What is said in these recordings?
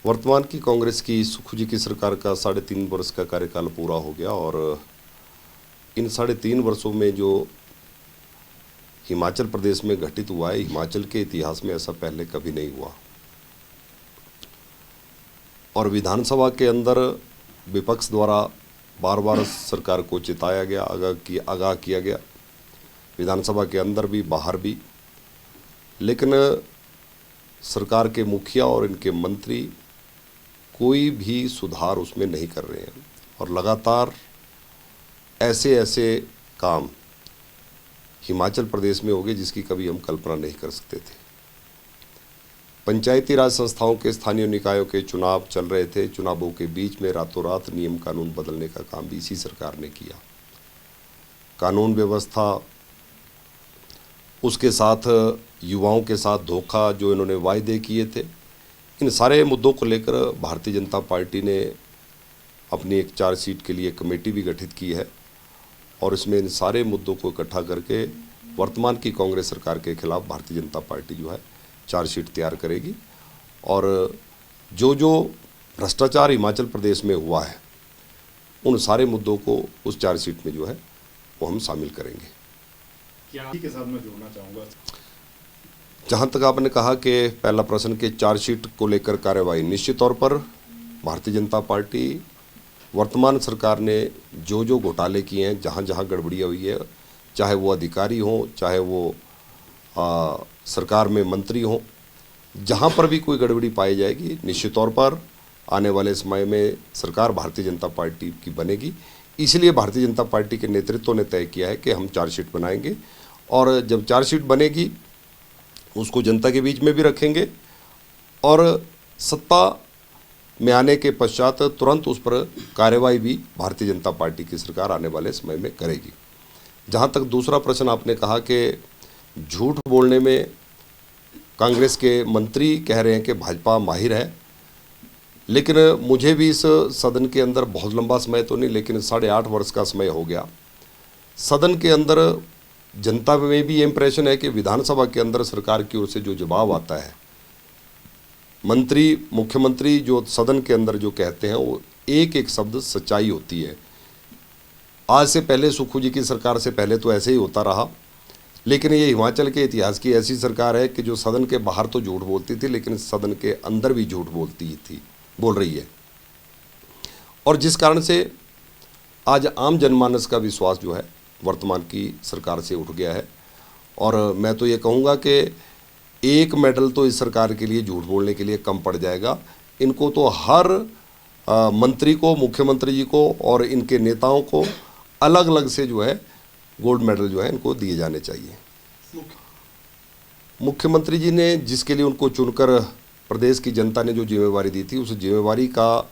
वर्तमान की कांग्रेस की सुखू जी की सरकार का 3.5 वर्ष का कार्यकाल पूरा हो गया और इन 3.5 वर्षों में जो हिमाचल प्रदेश में घटित हुआ है, हिमाचल के इतिहास में ऐसा पहले कभी नहीं हुआ। और विधानसभा के अंदर विपक्ष द्वारा बार बार सरकार को चिताया गया, आगाह किया गया, विधानसभा के अंदर भी बाहर भी, लेकिन सरकार के मुखिया और इनके मंत्री कोई भी सुधार उसमें नहीं कर रहे हैं और लगातार ऐसे ऐसे काम हिमाचल प्रदेश में हो गए जिसकी कभी हम कल्पना नहीं कर सकते थे। पंचायती राज संस्थाओं के स्थानीय निकायों के चुनाव चल रहे थे, चुनावों के बीच में रातों रात नियम कानून बदलने का काम भी इसी सरकार ने किया। कानून व्यवस्था, उसके साथ युवाओं के साथ धोखा, जो इन्होंने वायदे किए थे, इन सारे मुद्दों को लेकर भारतीय जनता पार्टी ने अपनी एक 4 सीट के लिए कमेटी भी गठित की है और इसमें इन सारे मुद्दों को इकट्ठा करके वर्तमान की कांग्रेस सरकार के खिलाफ भारतीय जनता पार्टी जो है 4 सीट तैयार करेगी। और जो जो भ्रष्टाचार हिमाचल प्रदेश में हुआ है उन सारे मुद्दों को उस 4 सीट में जो है वो हम शामिल करेंगे। क्या के साथ मैं जोड़ना चाहूँगा, जहाँ तक आपने कहा कि पहला प्रश्न के 4 सीट को लेकर कार्यवाही, निश्चित तौर पर भारतीय जनता पार्टी वर्तमान सरकार ने जो जो घोटाले किए हैं, जहाँ जहाँ गड़बड़ियाँ हुई है, चाहे वो अधिकारी हों, चाहे वो सरकार में मंत्री हों, जहाँ पर भी कोई गड़बड़ी पाई जाएगी, निश्चित तौर पर आने वाले समय में सरकार भारतीय जनता पार्टी की बनेगी। इसलिए भारतीय जनता पार्टी के नेतृत्व ने तय किया है कि हम 4 सीट बनाएंगे और जब 4 सीट बनेगी उसको जनता के बीच में भी रखेंगे और सत्ता में आने के पश्चात तुरंत उस पर कार्यवाही भी भारतीय जनता पार्टी की सरकार आने वाले समय में करेगी। जहाँ तक दूसरा प्रश्न आपने कहा कि झूठ बोलने में कांग्रेस के मंत्री कह रहे हैं कि भाजपा माहिर है, लेकिन मुझे भी इस सदन के अंदर बहुत लंबा समय तो नहीं, लेकिन 8.5 वर्ष का समय हो गया। सदन के अंदर जनता में भी ये इम्प्रेशन है कि विधानसभा के अंदर सरकार की ओर से जो जवाब आता है, मंत्री, मुख्यमंत्री जो सदन के अंदर जो कहते हैं वो एक एक शब्द सच्चाई होती है। आज से पहले सुखू जी की सरकार से पहले तो ऐसे ही होता रहा, लेकिन ये हिमाचल के इतिहास की ऐसी सरकार है कि जो सदन के बाहर तो झूठ बोलती थी लेकिन सदन के अंदर भी झूठ बोल रही है। और जिस कारण से आज आम जनमानस का विश्वास जो है वर्तमान की सरकार से उठ गया है। और मैं तो ये कहूँगा कि एक मेडल तो इस सरकार के लिए झूठ बोलने के लिए कम पड़ जाएगा। इनको तो हर मंत्री को, मुख्यमंत्री जी को और इनके नेताओं को अलग अलग से जो है गोल्ड मेडल जो है इनको दिए जाने चाहिए। मुख्यमंत्री जी ने जिसके लिए उनको चुनकर प्रदेश की जनता ने जो जिम्मेवारी दी थी उस जिम्मेवारी का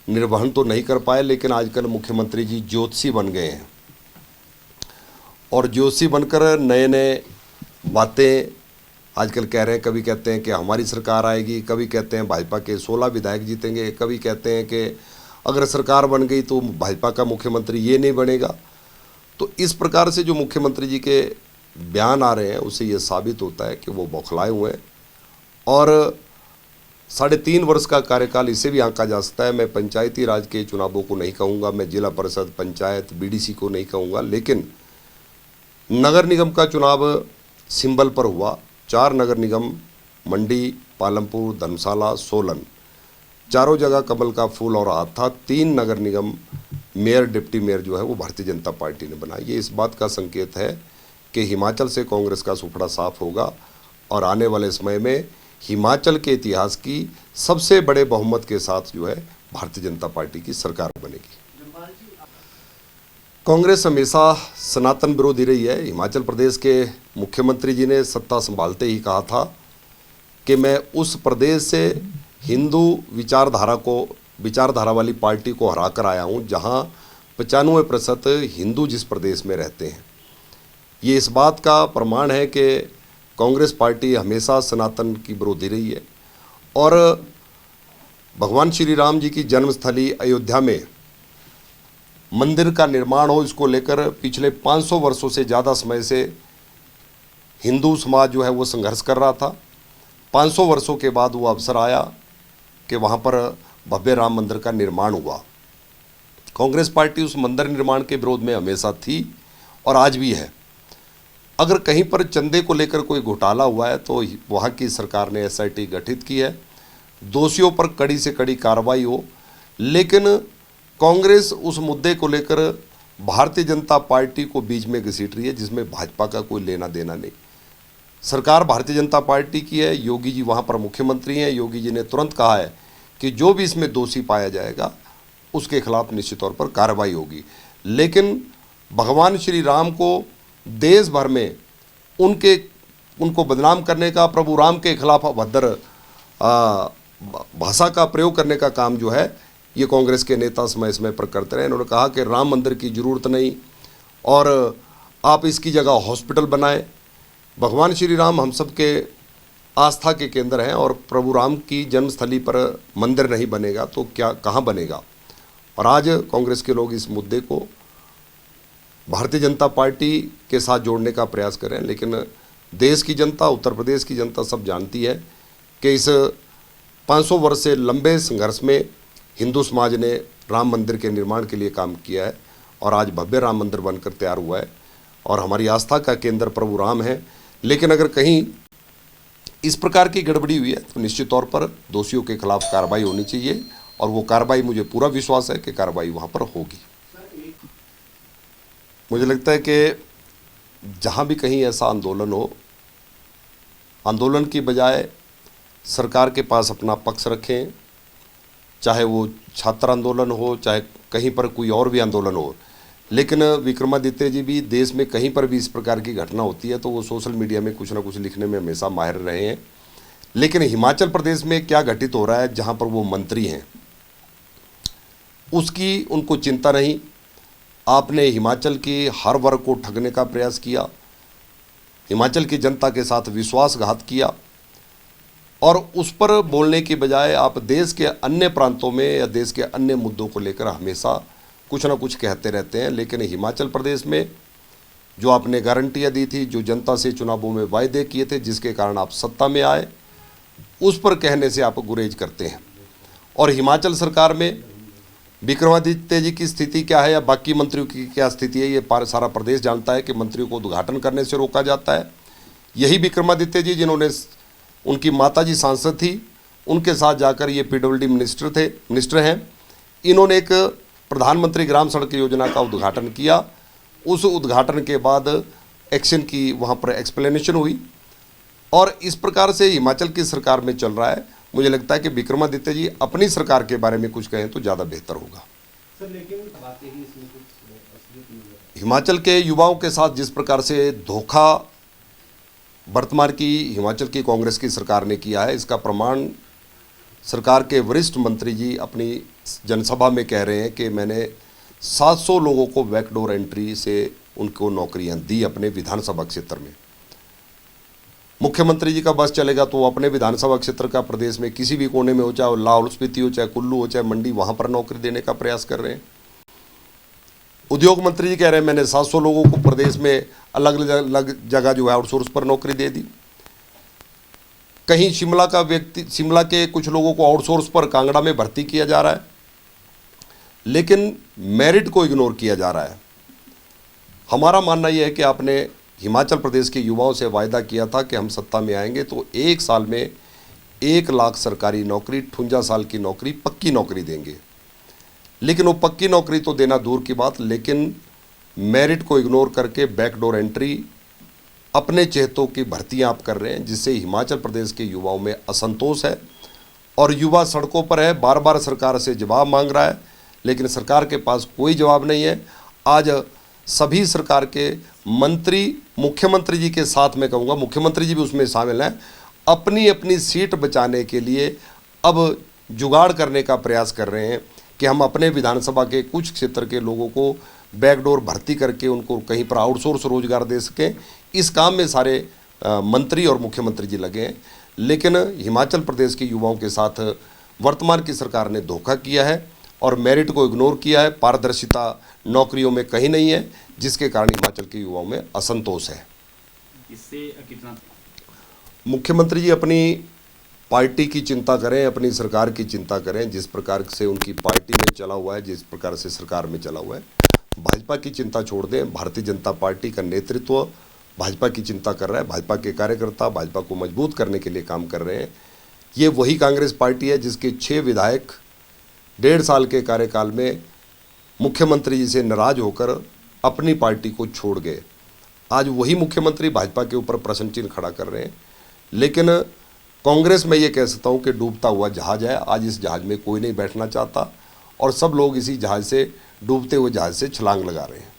निर्वहन तो नहीं कर पाए, लेकिन आजकल मुख्यमंत्री जी ज्योतिषी बन गए हैं और ज्योतिषी बनकर नए नए बातें आजकल कह रहे हैं। कभी कहते हैं कि हमारी सरकार आएगी, कभी कहते हैं भाजपा के 16 विधायक जीतेंगे, कभी कहते हैं कि अगर सरकार बन गई तो भाजपा का मुख्यमंत्री ये नहीं बनेगा। तो इस प्रकार से जो मुख्यमंत्री जी के बयान आ रहे हैं उससे ये साबित होता है कि वो बौखलाए हुए हैं। और 3.5 वर्ष का कार्यकाल इसे भी आंका जा सकता है। मैं पंचायती राज के चुनावों को नहीं कहूँगा, मैं जिला परिषद, पंचायत, बीडीसी को नहीं कहूँगा, लेकिन नगर निगम का चुनाव सिंबल पर हुआ। 4 नगर निगम, मंडी, पालमपुर, धर्मशाला, सोलन, चारों जगह कमल का फूल और हाथ था। 3 नगर निगम मेयर, डिप्टी मेयर जो है वो भारतीय जनता पार्टी ने बनाई। ये इस बात का संकेत है कि हिमाचल से कांग्रेस का सुपड़ा साफ होगा और आने वाले समय में हिमाचल के इतिहास की सबसे बड़े बहुमत के साथ जो है भारतीय जनता पार्टी की सरकार बनेगी। कांग्रेस हमेशा सनातन विरोधी रही है। हिमाचल प्रदेश के मुख्यमंत्री जी ने सत्ता संभालते ही कहा था कि मैं उस प्रदेश से हिंदू विचारधारा वाली पार्टी को हरा कर आया हूँ जहाँ 95% हिंदू जिस प्रदेश में रहते हैं। ये इस बात का प्रमाण है कि कांग्रेस पार्टी हमेशा सनातन की विरोधी रही है। और भगवान श्री राम जी की जन्मस्थली अयोध्या में मंदिर का निर्माण हो, इसको लेकर पिछले 500 वर्षों से ज़्यादा समय से हिंदू समाज जो है वो संघर्ष कर रहा था। 500 वर्षों के बाद वो अवसर आया कि वहाँ पर भव्य राम मंदिर का निर्माण हुआ। कांग्रेस पार्टी उस मंदिर निर्माण के विरोध में हमेशा थी और आज भी है। अगर कहीं पर चंदे को लेकर कोई घोटाला हुआ है तो वहाँ की सरकार ने एसआईटी गठित की है, दोषियों पर कड़ी से कड़ी कार्रवाई हो। लेकिन कांग्रेस उस मुद्दे को लेकर भारतीय जनता पार्टी को बीच में घसीट रही है, जिसमें भाजपा का कोई लेना देना नहीं। सरकार भारतीय जनता पार्टी की है, योगी जी वहाँ पर मुख्यमंत्री हैं। योगी जी ने तुरंत कहा है कि जो भी इसमें दोषी पाया जाएगा उसके खिलाफ निश्चित तौर पर कार्रवाई होगी। लेकिन भगवान श्री राम को देश भर में उनको बदनाम करने का, प्रभु राम के खिलाफ अभद्र भाषा का प्रयोग करने का काम जो है ये कांग्रेस के नेता समय समय पर करते रहे। इन्होंने कहा कि राम मंदिर की ज़रूरत नहीं और आप इसकी जगह हॉस्पिटल बनाएं। भगवान श्री राम हम सब के आस्था के केंद्र हैं और प्रभु राम की जन्मस्थली पर मंदिर नहीं बनेगा तो क्या कहाँ बनेगा। और आज कांग्रेस के लोग इस मुद्दे को भारतीय जनता पार्टी के साथ जोड़ने का प्रयास कर रहे हैं। लेकिन देश की जनता, उत्तर प्रदेश की जनता सब जानती है कि इस 500 वर्ष से लंबे संघर्ष में हिंदू समाज ने राम मंदिर के निर्माण के लिए काम किया है और आज भव्य राम मंदिर बनकर तैयार हुआ है और हमारी आस्था का केंद्र प्रभु राम है। लेकिन अगर कहीं इस प्रकार की गड़बड़ी हुई है तो निश्चित तौर पर दोषियों के खिलाफ कार्रवाई होनी चाहिए और वो कार्रवाई, मुझे पूरा विश्वास है कि कार्रवाई वहाँ पर होगी। मुझे लगता है कि जहाँ भी कहीं ऐसा आंदोलन हो, आंदोलन की बजाय सरकार के पास अपना पक्ष रखें, चाहे वो छात्र आंदोलन हो, चाहे कहीं पर कोई और भी आंदोलन हो। लेकिन विक्रमादित्य जी भी देश में कहीं पर भी इस प्रकार की घटना होती है तो वो सोशल मीडिया में कुछ ना कुछ लिखने में हमेशा माहिर रहे हैं। लेकिन हिमाचल प्रदेश में क्या घटित हो रहा है, जहाँ पर वो मंत्री हैं, उसकी उनको चिंता नहीं। आपने हिमाचल के हर वर्ग को ठगने का प्रयास किया, हिमाचल की जनता के साथ विश्वासघात किया और उस पर बोलने की बजाय आप देश के अन्य प्रांतों में या देश के अन्य मुद्दों को लेकर हमेशा कुछ ना कुछ कहते रहते हैं। लेकिन हिमाचल प्रदेश में जो आपने गारंटियाँ दी थी, जो जनता से चुनावों में वायदे किए थे, जिसके कारण आप सत्ता में आए, उस पर कहने से आप गुरेज करते हैं। और हिमाचल सरकार में विक्रमादित्य जी की स्थिति क्या है या बाकी मंत्रियों की क्या स्थिति है, ये सारा प्रदेश जानता है कि मंत्रियों को उद्घाटन करने से रोका जाता है। यही विक्रमादित्य जी जिन्होंने, उनकी माता जी सांसद थी, उनके साथ जाकर ये पीडब्ल्यूडी मिनिस्टर हैं, इन्होंने एक प्रधानमंत्री ग्राम सड़क योजना का उद्घाटन किया। उस उद्घाटन के बाद एक्शन की वहाँ पर एक्सप्लेनेशन हुई और इस प्रकार से हिमाचल की सरकार में चल रहा है। मुझे लगता है कि विक्रमादित्य जी अपनी सरकार के बारे में कुछ कहें तो ज़्यादा बेहतर होगा। सर, लेकिन बात यही इसमें कुछ असलियत नहीं है। हिमाचल के युवाओं के साथ जिस प्रकार से धोखा वर्तमान की हिमाचल की कांग्रेस की सरकार ने किया है, इसका प्रमाण सरकार के वरिष्ठ मंत्री जी अपनी जनसभा में कह रहे हैं कि मैंने 700 लोगों को बैकडोर एंट्री से उनको नौकरियां दी अपने विधानसभा क्षेत्र में। मुख्यमंत्री जी का बस चलेगा तो वो अपने विधानसभा क्षेत्र का प्रदेश में किसी भी कोने में हो, चाहे लाहौल स्पीति हो, चाहे कुल्लू हो, चाहे मंडी, वहाँ पर नौकरी देने का प्रयास कर रहे हैं। उद्योग मंत्री जी कह रहे हैं मैंने 700 लोगों को प्रदेश में अलग अलग जगह जो है आउटसोर्स पर नौकरी दे दी। कहीं शिमला के कुछ लोगों को आउटसोर्स पर कांगड़ा में भर्ती किया जा रहा है, लेकिन मेरिट को इग्नोर किया जा रहा है। हमारा मानना यह है कि आपने हिमाचल प्रदेश के युवाओं से वायदा किया था कि हम सत्ता में आएंगे तो 1 साल में 1 लाख सरकारी नौकरी, 58 साल की नौकरी, पक्की नौकरी देंगे। लेकिन वो पक्की नौकरी तो देना दूर की बात, लेकिन मेरिट को इग्नोर करके बैकडोर एंट्री, अपने चहेतों की भर्तियां आप कर रहे हैं, जिससे हिमाचल प्रदेश के युवाओं में असंतोष है और युवा सड़कों पर है, बार बार सरकार से जवाब मांग रहा है, लेकिन सरकार के पास कोई जवाब नहीं है। आज सभी सरकार के मंत्री, मुख्यमंत्री जी के साथ में कहूँगा, मुख्यमंत्री जी भी उसमें शामिल हैं, अपनी अपनी सीट बचाने के लिए अब जुगाड़ करने का प्रयास कर रहे हैं कि हम अपने विधानसभा के कुछ क्षेत्र के लोगों को बैकडोर भर्ती करके उनको कहीं पर आउटसोर्स रोजगार दे सकें। इस काम में सारे मंत्री और मुख्यमंत्री जी लगे हैं। लेकिन हिमाचल प्रदेश के युवाओं के साथ वर्तमान की सरकार ने धोखा किया है और मेरिट को इग्नोर किया है। पारदर्शिता नौकरियों में कहीं नहीं है, जिसके कारण हिमाचल के युवाओं में असंतोष है। इससे कितना मुख्यमंत्री जी अपनी पार्टी की चिंता करें, अपनी सरकार की चिंता करें। जिस प्रकार से उनकी पार्टी में चला हुआ है, जिस प्रकार से सरकार में चला हुआ है, भाजपा की चिंता छोड़ दें। भारतीय जनता पार्टी का नेतृत्व भाजपा की चिंता कर रहा है, भाजपा के कार्यकर्ता भाजपा को मजबूत करने के लिए काम कर रहे हैं। ये वही कांग्रेस पार्टी है जिसके 6 विधायक 1.5 साल के कार्यकाल में मुख्यमंत्री जी से नाराज होकर अपनी पार्टी को छोड़ गए। आज वही मुख्यमंत्री भाजपा के ऊपर प्रश्न चिन्ह खड़ा कर रहे हैं। लेकिन कांग्रेस में ये कह सकता हूँ कि डूबता हुआ जहाज है। आज इस जहाज में कोई नहीं बैठना चाहता और सब लोग इसी जहाज से, डूबते हुए जहाज से छलांग लगा रहे हैं।